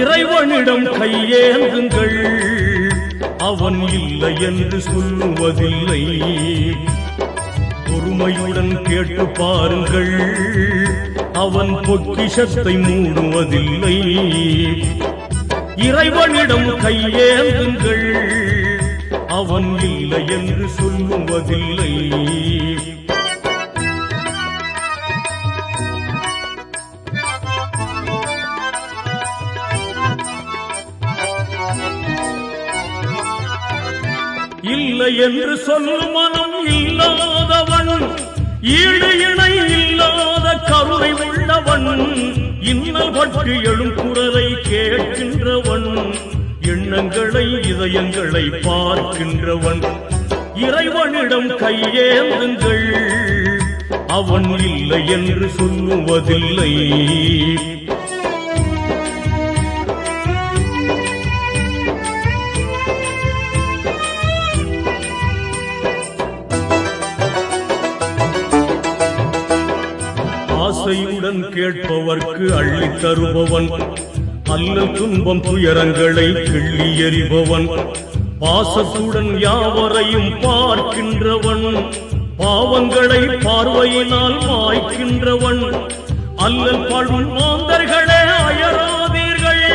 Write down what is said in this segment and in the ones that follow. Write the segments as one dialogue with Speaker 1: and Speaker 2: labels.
Speaker 1: இறைவனிடம் கையேந்துங்கள், அவன் இல்லை என்று சொல்லுவதில்லை. பொறுமையுடன் கேட்டு பாருங்கள், அவன் பொக்கிஷத்தை மூடுவதில்லை. இறைவனிடம் கையேந்துங்கள், அவன் இல்லை என்று சொல்லுவதில்லை. இல்லை என்று சொல்லும் மனம் இல்லாதவன், ஈடு இணை இல்லாத கருணை உள்ளவன், இன்னல் பற்றி எழும் குரலை கேட்கின்றவன், எண்ணங்களை இதயங்களை பார்க்கின்றவன். இறைவனிடம் கையேந்துங்கள், அவன் இல்லை என்று சொல்லுவதில்லை. ஆசையுடன் கேட்பவர்க்கு அள்ளி தருபவன், அல்லல் துன்பம் துயரங்களை கிள்ளி எறிபவன், பாசத்துடன் யாவரையும் பார்க்கின்றவன், பாவங்களை பார்வையினால் மாய்க்கின்றவன். அல்லல் பாழும் மாந்தர்களே அயராதீர்கள்,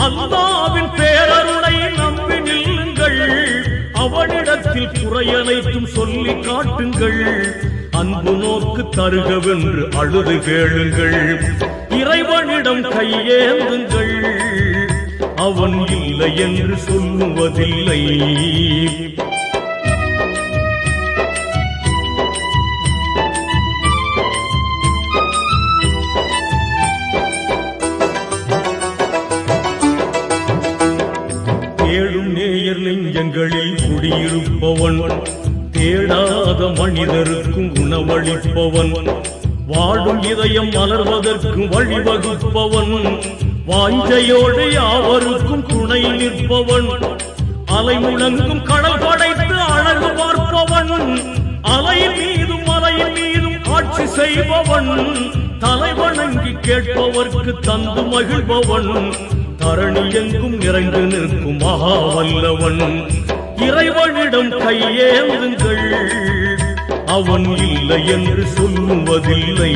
Speaker 1: அல்லாஹ்வின் பேரருளை நம்பி நில்லுங்கள். அவனிடத்தில் குறையனைத்தும் சொல்லி காட்டுங்கள், அன்பு நோக்கு தருகவென்று அழுது கேளுங்கள். இறைவனிடம் கையேந்துங்கள், அவன் இல்லை என்று சொல்லுவதில்லை. தேடும் நேயர் நெஞ்சங்களில் குடியிருப்பவன், தேடாத மனிதருக்கும் உணவளிப்பவன், வாடும் இதயம் மலர்வதற்கும் வழிவகுப்பவன், வாஞ்சையோடு யாவருக்கும் துணை நிற்பவன், அலை முழங்கும் கடல் படைத்து அழகு பார்ப்பவன், அலை மீதும் மலையின் மீதும் ஆட்சி செய்பவன், தலைவணங்கி கேட்பவர்க்கு தந்து மகிழ்பவன், தரணி எங்கும் நிறைந்து நிற்கும் மகா வல்லவன். இறைவனிடம் கையேந்துங்கள், அவன் இல்லை என்று சொல்லுவதில்லை.